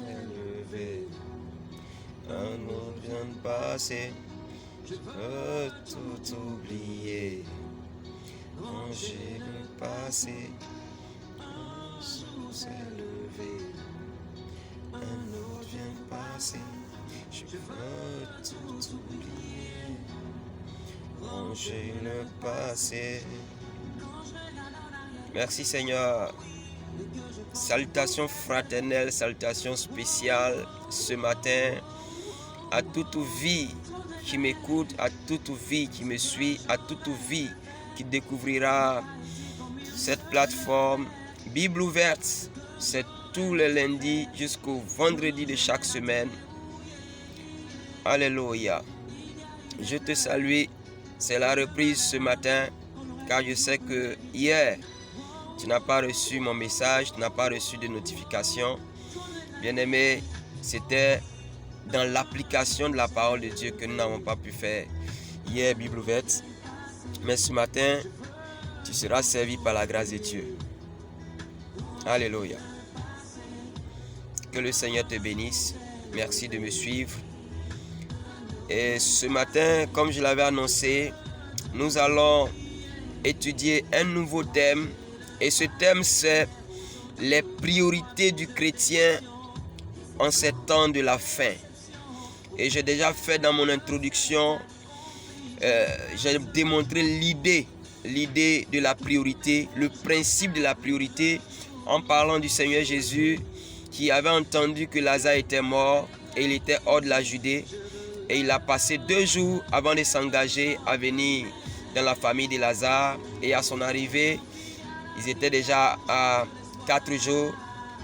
élevé. Un autre vient de passer, je peux tout oublier. Manger le passé, un jour s'est levé. Un autre vient de passer, je peux tout oublier. Manger le passé. Merci Seigneur. Salutations fraternelles, salutations spéciales ce matin à toute vie qui m'écoute, à toute vie qui me suit, à toute vie qui découvrira cette plateforme Bible ouverte. C'est tous les lundis jusqu'au vendredi de chaque semaine. Alléluia. Je te salue. C'est la reprise ce matin car je sais que hier, tu n'as pas reçu mon message, tu n'as pas reçu de notification. Bien-aimé, c'était dans l'application de la parole de Dieu que nous n'avons pas pu faire hier, Bible ouverte. Mais ce matin, tu seras servi par la grâce de Dieu. Alléluia. Que le Seigneur te bénisse. Merci de me suivre. Et ce matin, comme je l'avais annoncé, nous allons étudier un nouveau thème. Et ce thème, c'est les priorités du chrétien en ces temps de la fin. Et j'ai déjà fait dans mon introduction, j'ai démontré l'idée de la priorité, le principe de la priorité, en parlant du Seigneur Jésus qui avait entendu que Lazare était mort et il était hors de la Judée. Et il a passé 2 jours avant de s'engager à venir dans la famille de Lazare. Et à son arrivée, ils étaient déjà à 4 jours,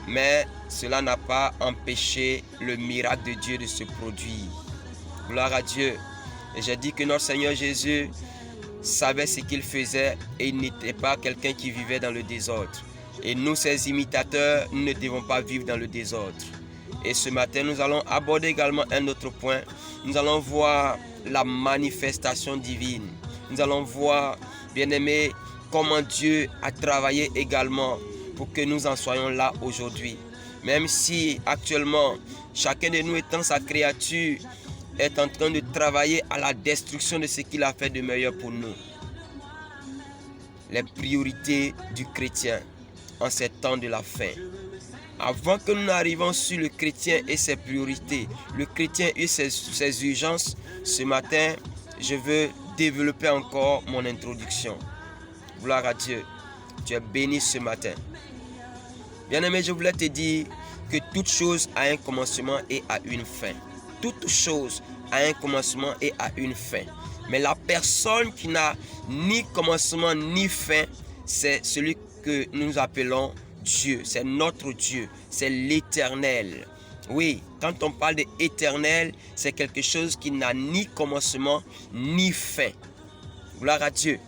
mais cela n'a pas empêché le miracle de Dieu de se produire. Gloire à Dieu. Et j'ai dit que notre Seigneur Jésus savait ce qu'il faisait et il n'était pas quelqu'un qui vivait dans le désordre. Et nous, ses imitateurs, nous ne devons pas vivre dans le désordre. Et ce matin, nous allons aborder également un autre point. Nous allons voir la manifestation divine. Nous allons voir, bien-aimés, comment Dieu a travaillé également pour que nous en soyons là aujourd'hui. Même si actuellement, chacun de nous étant sa créature, est en train de travailler à la destruction de ce qu'il a fait de meilleur pour nous. Les priorités du chrétien en ces temps de la fin. Avant que nous n'arrivions sur le chrétien et ses priorités, le chrétien et ses urgences, ce matin, je veux développer encore mon introduction. Gloire à Dieu. Tu es béni ce matin. Bien-aimé, je voulais te dire que toute chose a un commencement et a une fin. Toute chose a un commencement et a une fin. Mais la personne qui n'a ni commencement ni fin, c'est celui que nous appelons Dieu. C'est notre Dieu. C'est l'Éternel. Oui, quand on parle d'Éternel, c'est quelque chose qui n'a ni commencement ni fin. Gloire à Dieu.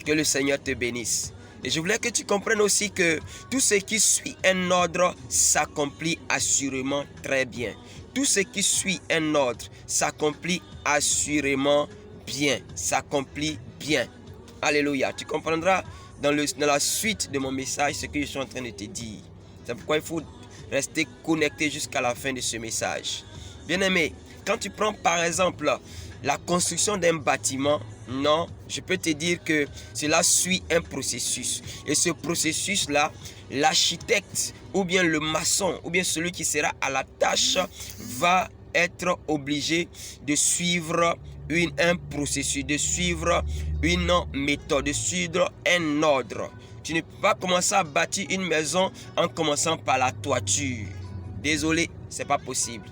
Que le Seigneur te bénisse. Et je voulais que tu comprennes aussi que tout ce qui suit un ordre s'accomplit assurément très bien. Tout ce qui suit un ordre s'accomplit assurément bien. S'accomplit bien. Alléluia. Tu comprendras dans la suite de mon message ce que je suis en train de te dire. C'est pourquoi il faut rester connecté jusqu'à la fin de ce message. Bien-aimé, quand tu prends par exemple la construction d'un bâtiment, non, je peux te dire que cela suit un processus. Et ce processus-là, l'architecte ou bien le maçon ou bien celui qui sera à la tâche va être obligé de suivre un processus, de suivre une méthode, de suivre un ordre. Tu ne peux pas commencer à bâtir une maison en commençant par la toiture. Désolé, c'est pas possible.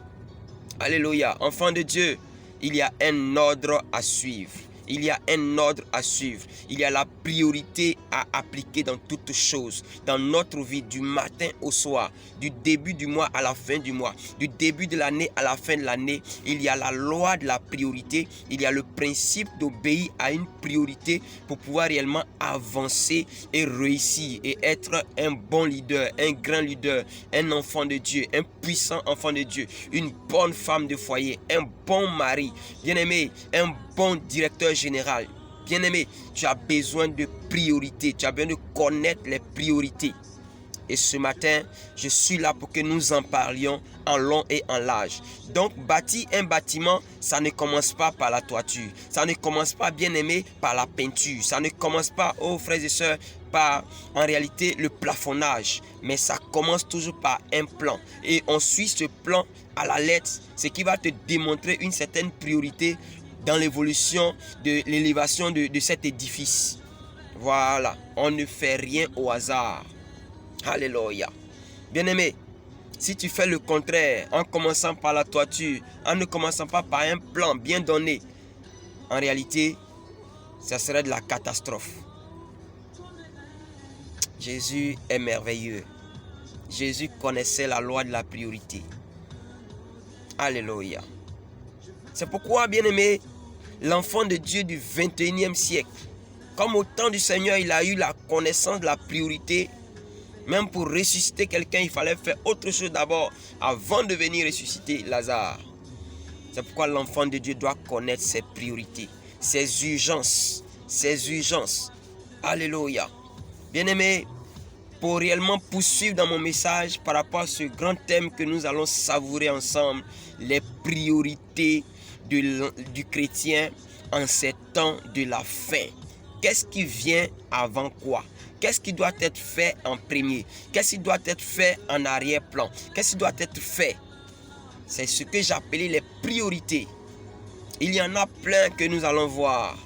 Alléluia. Enfant de Dieu, il y a un ordre à suivre. Il y a un ordre à suivre. Il y a la priorité à appliquer dans toutes choses. Dans notre vie, du matin au soir, du début du mois à la fin du mois, du début de l'année à la fin de l'année, il y a la loi de la priorité. Il y a le principe d'obéir à une priorité pour pouvoir réellement avancer et réussir et être un bon leader, un grand leader, un enfant de Dieu, un puissant enfant de Dieu, une bonne femme de foyer, un bon mari, bien-aimé, un bon directeur général. Bien-aimé, tu as besoin de priorités, tu as besoin de connaître les priorités. Et ce matin, je suis là pour que nous en parlions en long et en large. Donc, bâtir un bâtiment, ça ne commence pas par la toiture. Ça ne commence pas, bien aimé, par la peinture. Ça ne commence pas, oh frères et sœurs, par en réalité le plafonnage. Mais ça commence toujours par un plan. Et on suit ce plan à la lettre, ce qui va te démontrer une certaine priorité dans l'évolution de l'élévation de cet édifice. Voilà, on ne fait rien au hasard. Alléluia. Bien-aimé, si tu fais le contraire, en commençant par la toiture, en ne commençant pas par un plan bien donné, en réalité, ça serait de la catastrophe. Jésus est merveilleux. Jésus connaissait la loi de la priorité. Alléluia. C'est pourquoi, bien-aimé, l'enfant de Dieu du 21e siècle, comme au temps du Seigneur, il a eu la connaissance de la priorité. Même pour ressusciter quelqu'un, il fallait faire autre chose d'abord avant de venir ressusciter Lazare. C'est pourquoi l'enfant de Dieu doit connaître ses priorités, ses urgences, ses urgences. Alléluia. Bien-aimé, pour réellement poursuivre dans mon message par rapport à ce grand thème que nous allons savourer ensemble, les priorités du chrétien en ces temps de la fin. Qu'est-ce qui vient avant quoi? Qu'est-ce qui doit être fait en premier? Qu'est-ce qui doit être fait en arrière-plan? Qu'est-ce qui doit être fait? C'est ce que j'appelais les priorités. Il y en a plein que nous allons voir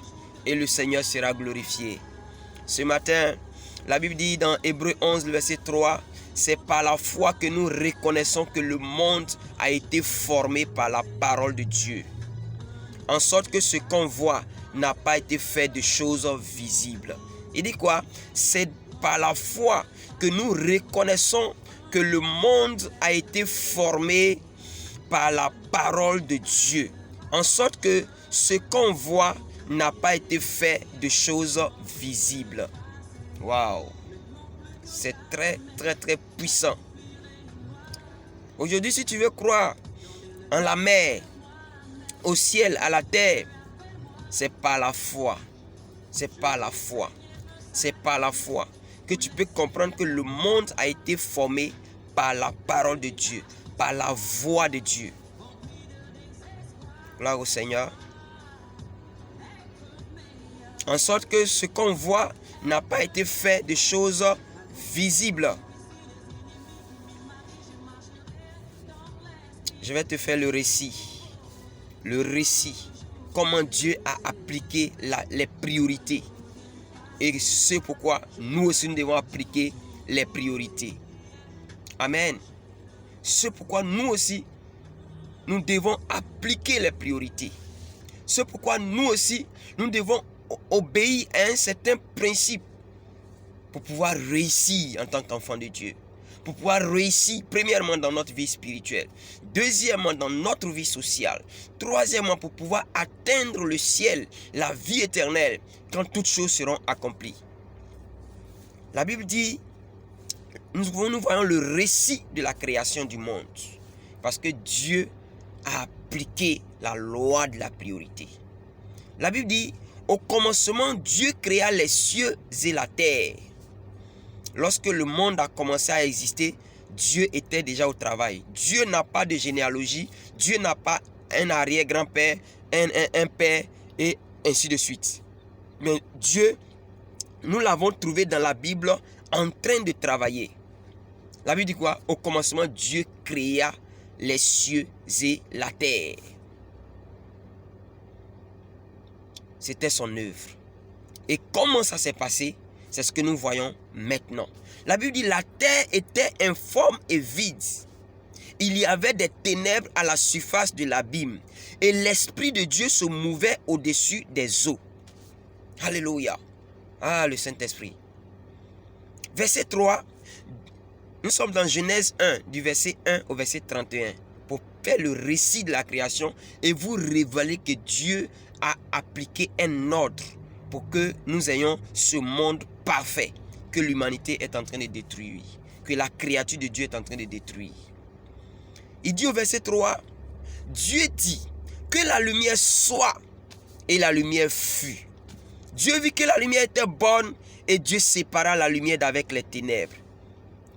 et le Seigneur sera glorifié. Ce matin, la Bible dit dans Hébreux 11, le verset 3, c'est par la foi que nous reconnaissons que le monde a été formé par la parole de Dieu. En sorte que ce qu'on voit n'a pas été fait de choses visibles. Il dit quoi? C'est par la foi que nous reconnaissons que le monde a été formé par la parole de Dieu. En sorte que ce qu'on voit n'a pas été fait de choses visibles. Waouh! C'est très, très, très puissant. Aujourd'hui, si tu veux croire en la mer, au ciel, à la terre, c'est par la foi. C'est par la foi. C'est par la foi que tu peux comprendre que le monde a été formé par la parole de Dieu, par la voix de Dieu. Gloire au Seigneur. En sorte que ce qu'on voit n'a pas été fait de choses visibles. Je vais te faire le récit. Le récit. Comment Dieu a appliqué les priorités. Et c'est pourquoi nous aussi nous devons appliquer les priorités. Amen. C'est pourquoi nous aussi nous devons appliquer les priorités. C'est pourquoi nous aussi nous devons obéir à un certain principe pour pouvoir réussir en tant qu'enfant de Dieu. Pour pouvoir réussir premièrement dans notre vie spirituelle. Deuxièmement dans notre vie sociale. Troisièmement pour pouvoir atteindre le ciel, la vie éternelle, quand toutes choses seront accomplies. La Bible dit, nous voyons le récit de la création du monde. Parce que Dieu a appliqué la loi de la priorité. La Bible dit, au commencement, Dieu créa les cieux et la terre. Lorsque le monde a commencé à exister, Dieu était déjà au travail. Dieu n'a pas de généalogie. Dieu n'a pas un arrière-grand-père, un père et ainsi de suite. Mais Dieu, nous l'avons trouvé dans la Bible en train de travailler. La Bible dit quoi? Au commencement, Dieu créa les cieux et la terre. C'était son œuvre. Et comment ça s'est passé? C'est ce que nous voyons maintenant. La Bible dit la terre était informe et vide. Il y avait des ténèbres à la surface de l'abîme. Et l'Esprit de Dieu se mouvait au-dessus des eaux. Alléluia. Ah, le Saint-Esprit. Verset 3. Nous sommes dans Genèse 1, du verset 1 au verset 31. Pour faire le récit de la création et vous révéler que Dieu a appliqué un ordre pour que nous ayons ce monde parfait que l'humanité est en train de détruire, que la créature de Dieu est en train de détruire. Il dit au verset 3, Dieu dit que la lumière soit et la lumière fut. Dieu vit que la lumière était bonne et Dieu sépara la lumière d'avec les ténèbres.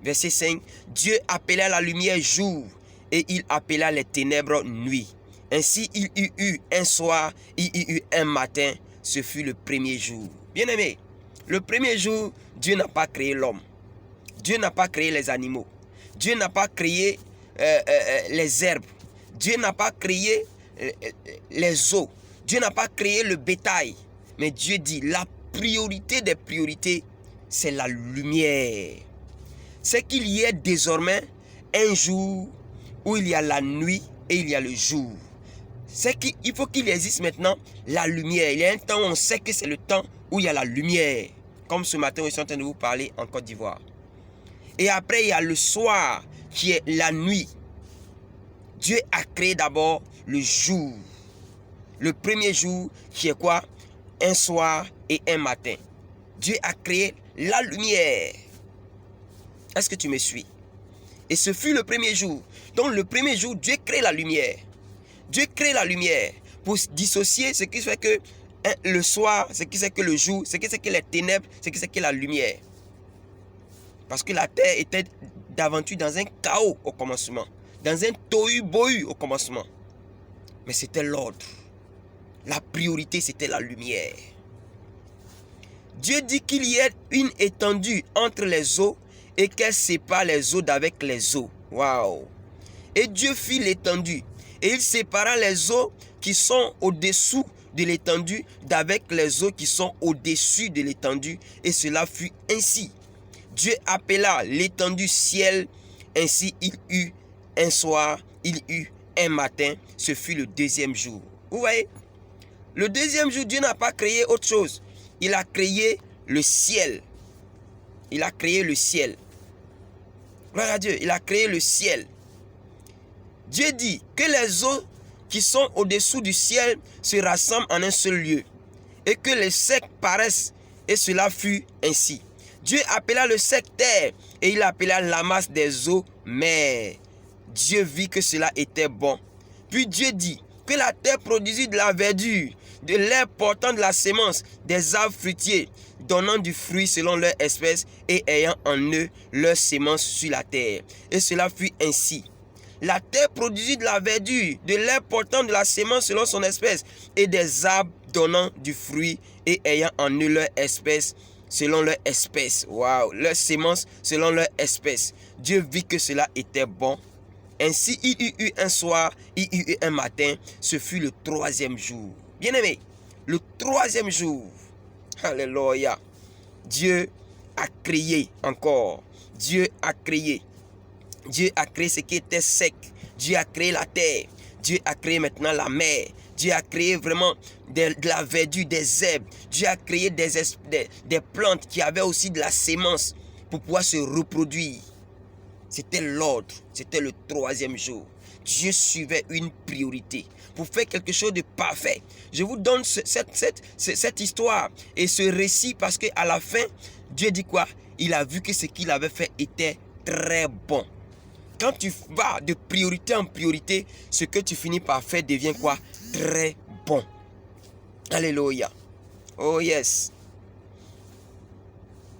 Verset 5. Dieu appela la lumière jour et il appela les ténèbres nuit. Ainsi il y eut un soir, il y eut un matin. Ce fut le premier jour. Bien-aimé, le premier jour, Dieu n'a pas créé l'homme. Dieu n'a pas créé les animaux. Dieu n'a pas créé les herbes. Dieu n'a pas créé les eaux. Dieu n'a pas créé le bétail. Mais Dieu dit, la priorité des priorités, c'est la lumière. C'est qu'il y ait désormais un jour où il y a la nuit et il y a le jour. C'est qu'il faut qu'il existe maintenant la lumière. Il y a un temps où on sait que c'est le temps où il y a la lumière. Comme ce matin, je suis en train de vous parler en Côte d'Ivoire. Et après, il y a le soir qui est la nuit. Dieu a créé d'abord le jour. Le premier jour qui est quoi? Un soir et un matin. Dieu a créé la lumière. Est-ce que tu me suis? Et ce fut le premier jour. Donc le premier jour, Dieu crée la lumière. Dieu crée la lumière pour dissocier ce qui fait que le soir, ce qui fait que le jour, ce qui fait que les ténèbres, ce qui fait que la lumière. Parce que la terre était d'aventure dans un chaos au commencement. Dans un tohu-bohu au commencement. Mais c'était l'ordre. La priorité, c'était la lumière. Dieu dit qu'il y ait une étendue entre les eaux et qu'elle sépare les eaux d'avec les eaux. Waouh! Et Dieu fit l'étendue. Et il sépara les eaux qui sont au-dessous de l'étendue d'avec les eaux qui sont au-dessus de l'étendue. Et cela fut ainsi. Dieu appela l'étendue ciel. Ainsi il eut un soir, il eut un matin. Ce fut le deuxième jour. Vous voyez? Le deuxième jour, Dieu n'a pas créé autre chose. Il a créé le ciel. Il a créé le ciel. Gloire à Dieu, il a créé le ciel. Dieu dit que les eaux qui sont au-dessous du ciel se rassemblent en un seul lieu et que les secs paraissent, et cela fut ainsi. Dieu appela le sec terre et il appela la masse des eaux mer. Dieu vit que cela était bon. Puis Dieu dit que la terre produisit de la verdure, de l'herbe portant de la sémence, des arbres fruitiers, donnant du fruit selon leur espèce et ayant en eux leur sémence sur la terre. Et cela fut ainsi. La terre produisit de la verdure, de l'herbe portant de la sémence selon son espèce, et des arbres donnant du fruit et ayant en eux leur espèce selon leur espèce. Waouh, leur sémence selon leur espèce. Dieu vit que cela était bon. Ainsi, il y eut un soir, il y eut un matin. Ce fut le troisième jour. Bien-aimé, le troisième jour. Alléluia. Dieu a créé encore. Dieu a créé. Dieu a créé ce qui était sec. Dieu a créé la terre. Dieu a créé maintenant la mer. Dieu a créé vraiment de la verdure, des herbes. Dieu a créé des plantes qui avaient aussi de la sémence pour pouvoir se reproduire. C'était l'ordre. C'était le troisième jour. Dieu suivait une priorité pour faire quelque chose de parfait. Je vous donne cette histoire et ce récit parce qu'à la fin, Dieu dit quoi? Il a vu que ce qu'il avait fait était très bon. Quand tu vas de priorité en priorité, ce que tu finis par faire devient quoi? Très bon. Alléluia. Oh yes.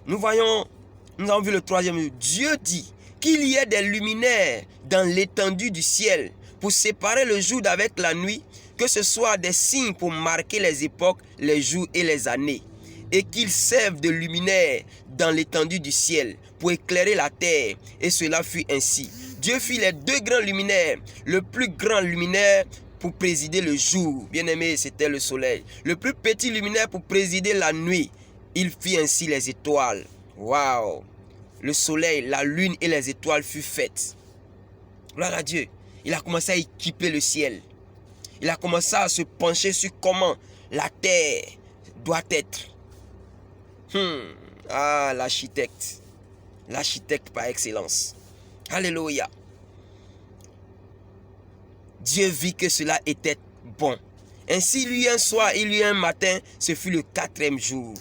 Nous avons vu le troisième jour. Dieu dit qu'il y ait des luminaires dans l'étendue du ciel pour séparer le jour d'avec la nuit, que ce soit des signes pour marquer les époques, les jours et les années, et qu'ils servent de luminaires dans l'étendue du ciel pour éclairer la terre. Et cela fut ainsi. Dieu fit les deux grands luminaires, le plus grand luminaire pour présider le jour, bien-aimé, c'était le soleil, le plus petit luminaire pour présider la nuit. Il fit ainsi les étoiles. Waouh! Le soleil, la lune et les étoiles furent faites. Gloire à Dieu. Il a commencé à équiper le ciel. Il a commencé à se pencher sur comment la terre doit être. Ah, l'architecte. L'architecte par excellence. Alléluia. Dieu vit que cela était bon. Ainsi, il y eut un soir, il y eut un matin, ce fut le quatrième jour.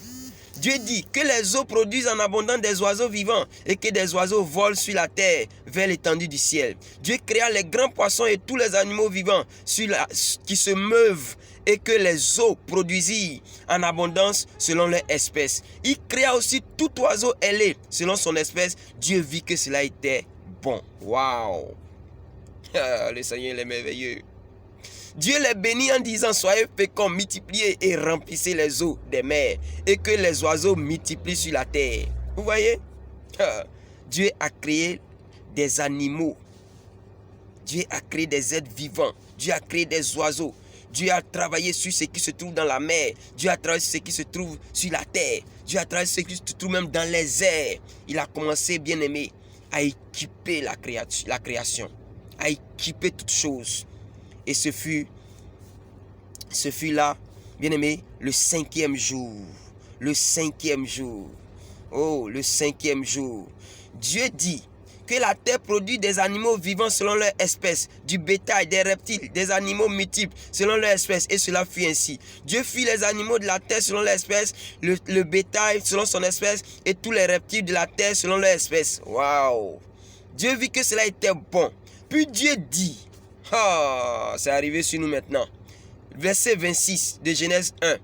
Dieu dit que les eaux produisent en abondance des oiseaux vivants et que des oiseaux volent sur la terre vers l'étendue du ciel. Dieu créa les grands poissons et tous les animaux vivants qui se meuvent et que les eaux produisirent en abondance selon leur espèce. Il créa aussi tout oiseau ailé selon son espèce. Dieu vit que cela était bon. Waouh! Le Seigneur il est merveilleux. Dieu les bénit en disant, soyez féconds, multipliez et remplissez les eaux des mers et que les oiseaux multiplient sur la terre. Vous voyez? Dieu a créé des animaux. Dieu a créé des êtres vivants. Dieu a créé des oiseaux. Dieu a travaillé sur ce qui se trouve dans la mer. Dieu a travaillé sur ce qui se trouve sur la terre. Dieu a travaillé sur ce qui se trouve même dans les airs. Il a commencé, bien aimé, à équiper la création, à équiper toutes choses. Et ce fut là, bien aimé, le 5e jour. Le 5e jour. Oh, le 5e jour. Dieu dit que la terre produit des animaux vivants selon leur espèce, du bétail, des reptiles, des animaux multiples selon leur espèce. Et cela fut ainsi. Dieu fit les animaux de la terre selon leur espèce, le bétail selon son espèce, et tous les reptiles de la terre selon leur espèce. Waouh! Dieu vit que cela était bon. Puis Dieu dit, c'est arrivé sur nous maintenant. Verset 26 de Genèse 1.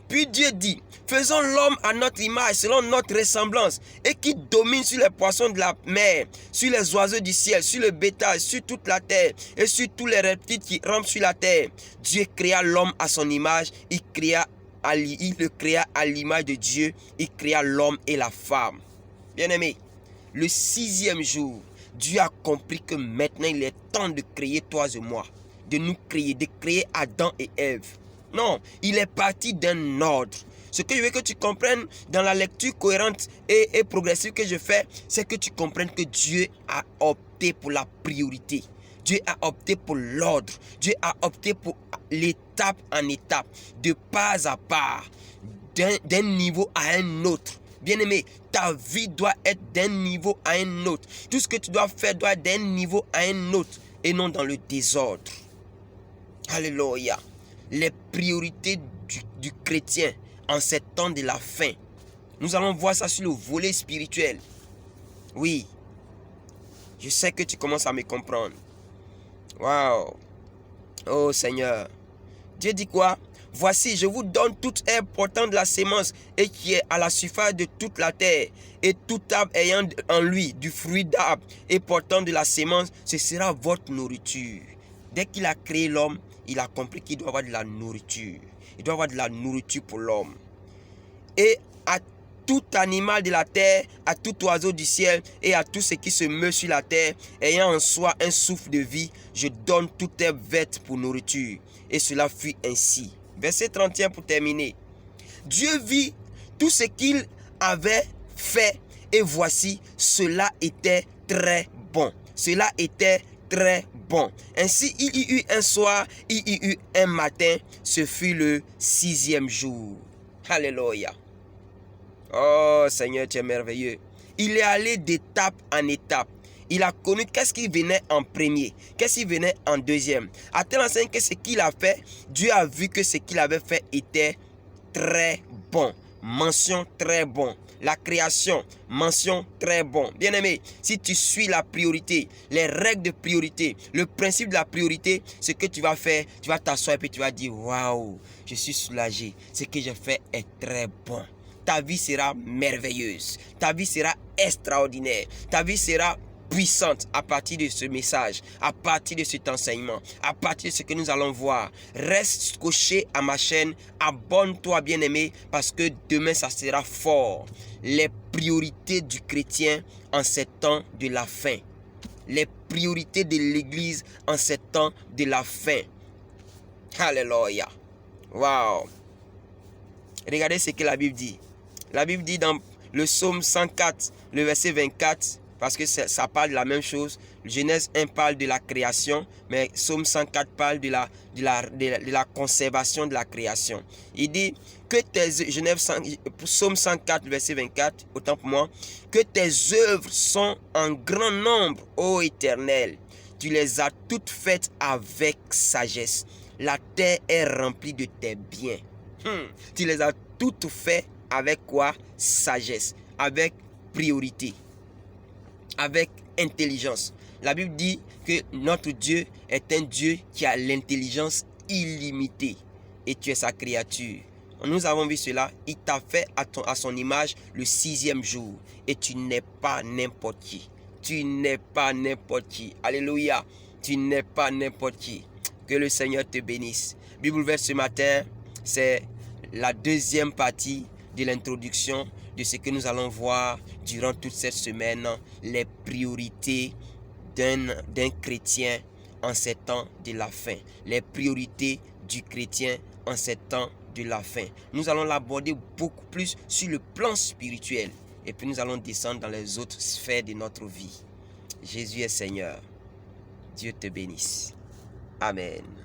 Puis Dieu dit, faisons l'homme à notre image, selon notre ressemblance, et qui domine sur les poissons de la mer, sur les oiseaux du ciel, sur le bétail, sur toute la terre, et sur tous les reptiles qui rampent sur la terre. Dieu créa l'homme à son image, il le créa à l'image de Dieu, il créa l'homme et la femme. Bien-aimé, le 6e jour, Dieu a compris que maintenant il est temps de créer toi et moi, de nous créer, de créer Adam et Ève. Non, il est parti d'un ordre. Ce que je veux que tu comprennes dans la lecture cohérente et progressive que je fais, c'est que tu comprennes que Dieu a opté pour la priorité. Dieu a opté pour l'ordre. Dieu a opté pour l'étape en étape, de pas à pas, d'un niveau à un autre. Bien-aimé, ta vie doit être d'un niveau à un autre. Tout ce que tu dois faire doit être d'un niveau à un autre et non dans le désordre. Alléluia. Les priorités du chrétien en ces temps de la fin. Nous allons voir ça sur le volet spirituel. Oui. Je sais que tu commences à me comprendre. Waouh. Oh Seigneur. Dieu dit quoi? Voici, je vous donne toute herbe portant de la sémence et qui est à la surface de toute la terre. Et tout arbre ayant en lui du fruit d'arbre et portant de la sémence, ce sera votre nourriture. Dès qu'il a créé l'homme, il a compris qu'il doit avoir de la nourriture. Il doit avoir de la nourriture pour l'homme. Et à tout animal de la terre, à tout oiseau du ciel et à tout ce qui se meut sur la terre, ayant en soi un souffle de vie, je donne toute herbe verte pour nourriture. Et cela fut ainsi. Verset 31 pour terminer. Dieu vit tout ce qu'il avait fait et voici, cela était très bon. Cela était très bon. Ainsi, il y eut un soir, il y eut un matin. Ce fut le 6e jour. Alléluia. Oh Seigneur, tu es merveilleux. Il est allé d'étape en étape. Il a connu qu'est-ce qui venait en premier, qu'est-ce qui venait en deuxième. À tel enseigne que ce qu'il a fait, Dieu a vu que ce qu'il avait fait était très bon. Mention très bon. La création, mention très bon. Bien-aimé, si tu suis la priorité, les règles de priorité, le principe de la priorité, ce que tu vas faire, tu vas t'asseoir et puis tu vas dire, waouh, je suis soulagé. Ce que j'ai fait est très bon. Ta vie sera merveilleuse. Ta vie sera extraordinaire. Ta vie sera puissante à partir de ce message, à partir de cet enseignement, à partir de ce que nous allons voir. Reste scotché à ma chaîne, abonne-toi bien-aimé, parce que demain ça sera fort. Les priorités du chrétien en ces temps de la fin. Les priorités de l'église en ces temps de la fin. Alléluia. Wow. Regardez ce que la Bible dit. La Bible dit dans le psaume 104, le verset 24, parce que ça parle de la même chose. Genèse 1 parle de la création, mais psaume 104 parle de la conservation de la création. Il dit que psaume 104, verset 24, autant pour moi, que tes œuvres sont en grand nombre, ô Éternel. Tu les as toutes faites avec sagesse. La terre est remplie de tes biens. Tu les as toutes faites avec quoi? Sagesse, avec priorité, avec intelligence. La Bible dit que notre Dieu est un Dieu qui a l'intelligence illimitée et tu es sa créature. Nous avons vu cela, il t'a fait à son image le 6e jour et tu n'es pas n'importe qui. Tu n'es pas n'importe qui. Alléluia. Tu n'es pas n'importe qui. Que le Seigneur te bénisse. Bible ouverte ce matin, c'est la deuxième partie de l'introduction de ce que nous allons voir durant toute cette semaine, les priorités d'un chrétien en ces temps de la fin. Les priorités du chrétien en ces temps de la fin. Nous allons l'aborder beaucoup plus sur le plan spirituel et puis nous allons descendre dans les autres sphères de notre vie. Jésus est Seigneur. Dieu te bénisse. Amen.